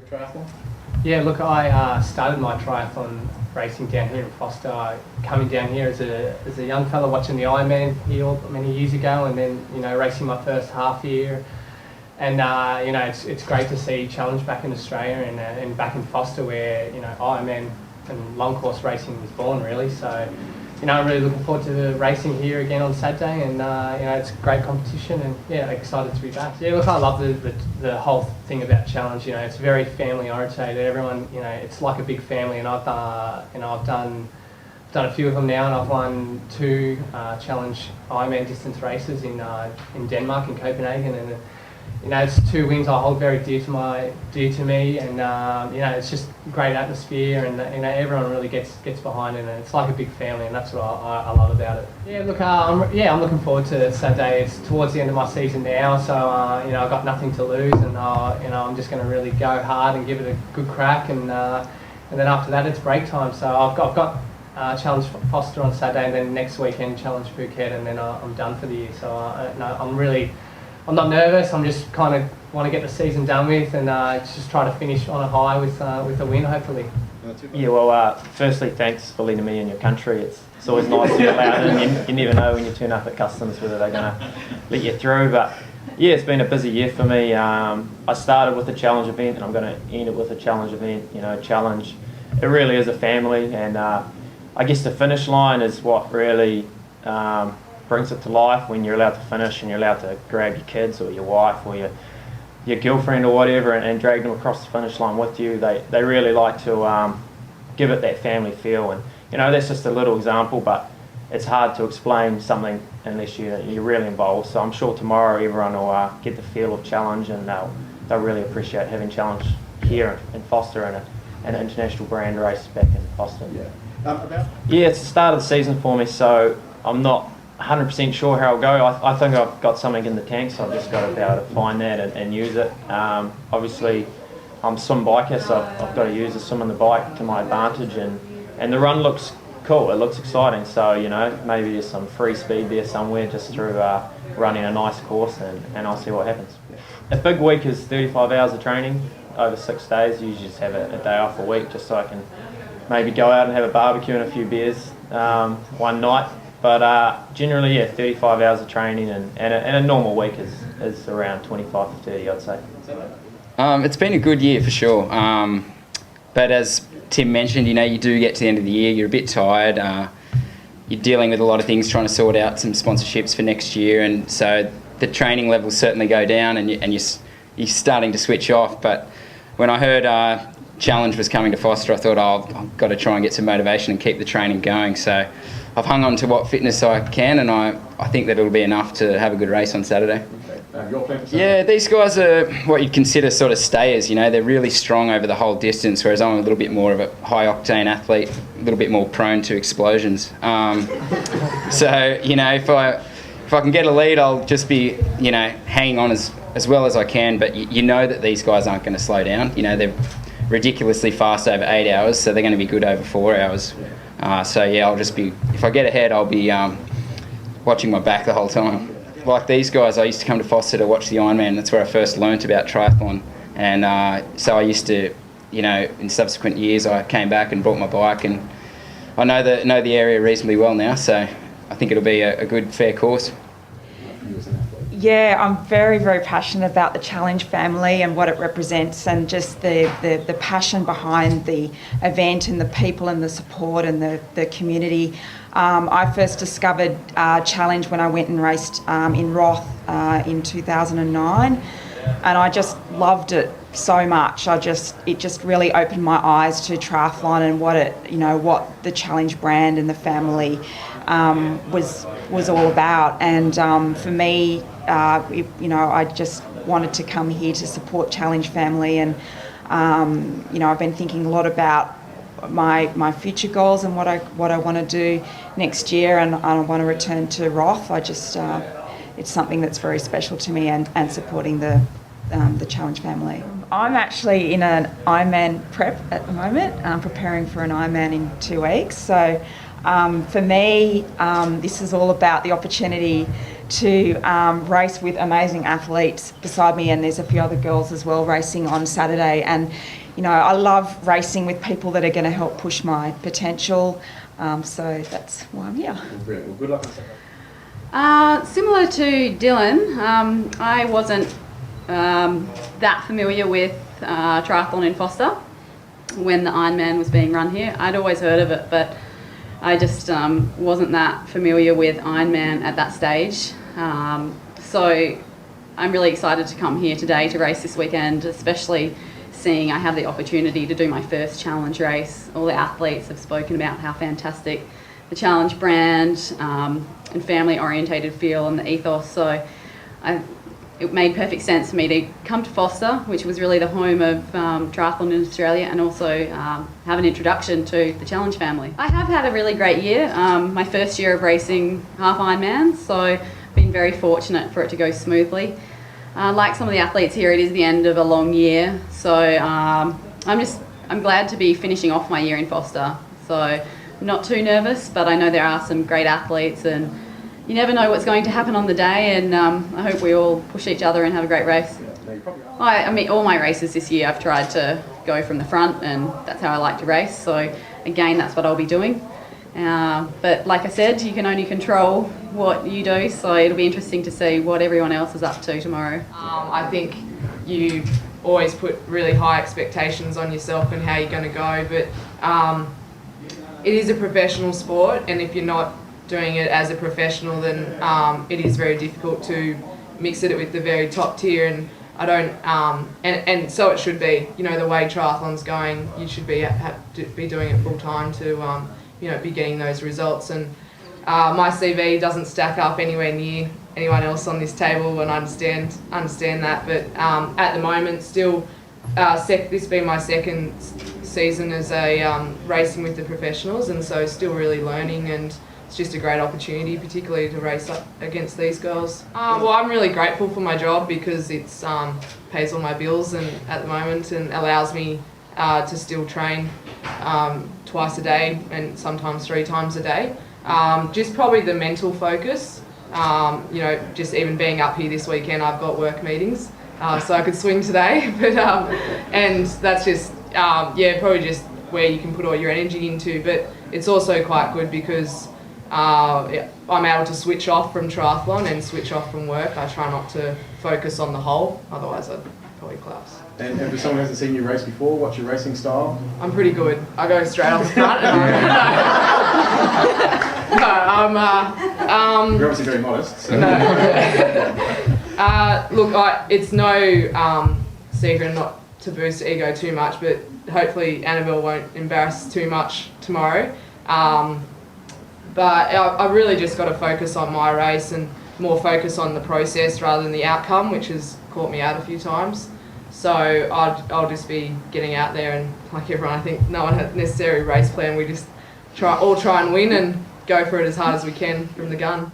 Triathlon? Yeah, look, I started my triathlon racing down here in Forster, coming down here as a young fella watching the Ironman here many years ago, and then racing my first half year. And it's great to see challenge back in Australia and back in Forster where Ironman and long course racing was born really. So I'm really looking forward to the racing here again on Saturday, and it's a great competition, and yeah, excited to be back. Yeah, look, I love the whole thing about challenge. It's very family orientated. Everyone, it's like a big family, and I've done a few of them now, and I've won 2 challenge Ironman distance races in Denmark, in Copenhagen, and it's 2 wins I hold very dear to me, and it's just a great atmosphere, and everyone really gets behind it, and it's like a big family, and that's what I love about it. Yeah, look, I'm looking forward to Saturday. It's towards the end of my season now, so I've got nothing to lose, and I'm just going to really go hard and give it a good crack, and then after that it's break time. So I've got Challenge Forster on Saturday, and then next weekend Challenge Phuket, and then I'm done for the year. So I'm not nervous. I'm just kind of want to get the season done with, and just try to finish on a high with a win, hopefully. Yeah, well, firstly, thanks for letting me in your country. It's always nice to be allowed in. You never know when you turn up at customs whether they're going to let you through. But yeah, it's been a busy year for me. I started with a challenge event, and I'm going to end it with a challenge event. Challenge. It really is a family, and I guess the finish line is what really brings it to life when you're allowed to finish and you're allowed to grab your kids or your wife or your girlfriend or whatever and drag them across the finish line with you. They really like to give it that family feel, and that's just a little example, but it's hard to explain something unless you're really involved. So I'm sure tomorrow everyone will get the feel of challenge, and they'll really appreciate having challenge here in Forster and an international brand race back in Forster. Yeah, it's the start of the season for me, so I'm not 100% sure how it'll go. I think I've got something in the tank, so I've just got to be able to find that and use it. Obviously, I'm a swim biker, so I've got to use the swim on the bike to my advantage, and the run looks cool. It looks exciting, so maybe there's some free speed there somewhere just through running a nice course, and I'll see what happens. A big week is 35 hours of training over 6 days. Usually just have a day off a week just so I can maybe go out and have a barbecue and a few beers one night. But generally, yeah, 35 hours of training, and a normal week is around 25 to 30, I'd say. It's been a good year for sure. But as Tim mentioned, you do get to the end of the year, you're a bit tired. You're dealing with a lot of things, trying to sort out some sponsorships for next year, and so the training levels certainly go down, and you're starting to switch off. But when I heard Challenge was coming to Forster, I thought, I've got to try and get some motivation and keep the training going. So I've hung on to what fitness I can, and I think that it'll be enough to have a good race on Saturday. Yeah, these guys are what you'd consider sort of stayers. They're really strong over the whole distance, whereas I'm a little bit more of a high-octane athlete, a little bit more prone to explosions. So, if I can get a lead, I'll just be, hanging on as well as I can. But you know that these guys aren't going to slow down. They're ridiculously fast over 8 hours, so they're going to be good over 4 hours. So yeah, I'll just be, if I get ahead, I'll be watching my back the whole time. Like these guys, I used to come to Forster to watch the Ironman. That's where I first learnt about triathlon, and so I used to, in subsequent years, I came back and brought my bike, and I know the area reasonably well now. So I think it'll be a good, fair course. Yeah, I'm very, very passionate about the Challenge family and what it represents, and just the passion behind the event and the people and the support and the community. I first discovered Challenge when I went and raced in Roth in 2009, and I just loved it so much. It just really opened my eyes to triathlon and what the Challenge brand and the family was all about. And for me, I just wanted to come here to support Challenge family, and I've been thinking a lot about my future goals and what I want to do next year, and I want to return to Roth. It's something that's very special to me, and supporting the Challenge family. I'm actually in an Ironman prep at the moment. I'm preparing for an Ironman in 2 weeks. So for me, this is all about the opportunity to race with amazing athletes beside me, and there's a few other girls as well racing on Saturday. And you know, I love racing with people that are going to help push my potential. So that's why I'm here. Brilliant. Well, good luck on Saturday. Similar to Dylan, I wasn't that familiar with triathlon in Forster when the Ironman was being run here. I'd always heard of it, but I just wasn't that familiar with Ironman at that stage. So I'm really excited to come here today to race this weekend, especially seeing I have the opportunity to do my first challenge race. All the athletes have spoken about how fantastic the challenge brand and family orientated feel and the ethos. So it made perfect sense for me to come to Forster, which was really the home of triathlon in Australia, and also have an introduction to the challenge family. I have had a really great year, my first year of racing half Ironman, so I've been very fortunate for it to go smoothly. Like some of the athletes here, it is the end of a long year, so I'm glad to be finishing off my year in Forster. So I'm not too nervous, but I know there are some great athletes, and you never know what's going to happen on the day, and I hope we all push each other and have a great race. I mean, all my races this year I've tried to go from the front, and that's how I like to race, so again that's what I'll be doing. But like I said, you can only control what you do, so it'll be interesting to see what everyone else is up to tomorrow. I think you always put really high expectations on yourself and how you're going to go, but it is a professional sport, and if you're not doing it as a professional, then it is very difficult to mix it with the very top tier, and I don't, and so it should be. You know, the way triathlon's going, you should be doing it full time to you know, be getting those results. And my CV doesn't stack up anywhere near anyone else on this table, and I understand that. But at the moment, still, this being my second season as a racing with the professionals, and so still really learning, and it's just a great opportunity, particularly to race up against these girls. Well, I'm really grateful for my job because it pays all my bills and at the moment, and allows me to still train twice a day and sometimes 3 times a day. Just probably the mental focus. You know, just even being up here this weekend, I've got work meetings, so I could swing today. But and that's just yeah, probably just where you can put all your energy into. But it's also quite good because I'm able to switch off from triathlon and switch off from work. I try not to focus on the whole, otherwise I'd probably collapse. And for someone who hasn't seen you race before, what's your racing style? I'm pretty good. I go straight off the front. You're obviously very modest. So. Look, it's no secret not to boost ego too much, but hopefully Annabel won't embarrass too much tomorrow. But I really just got to focus on my race and more focus on the process rather than the outcome, which has caught me out a few times. So I'll just be getting out there, and like everyone, I think no one had necessarily race plan. We just try and win and go for it as hard as we can from the gun.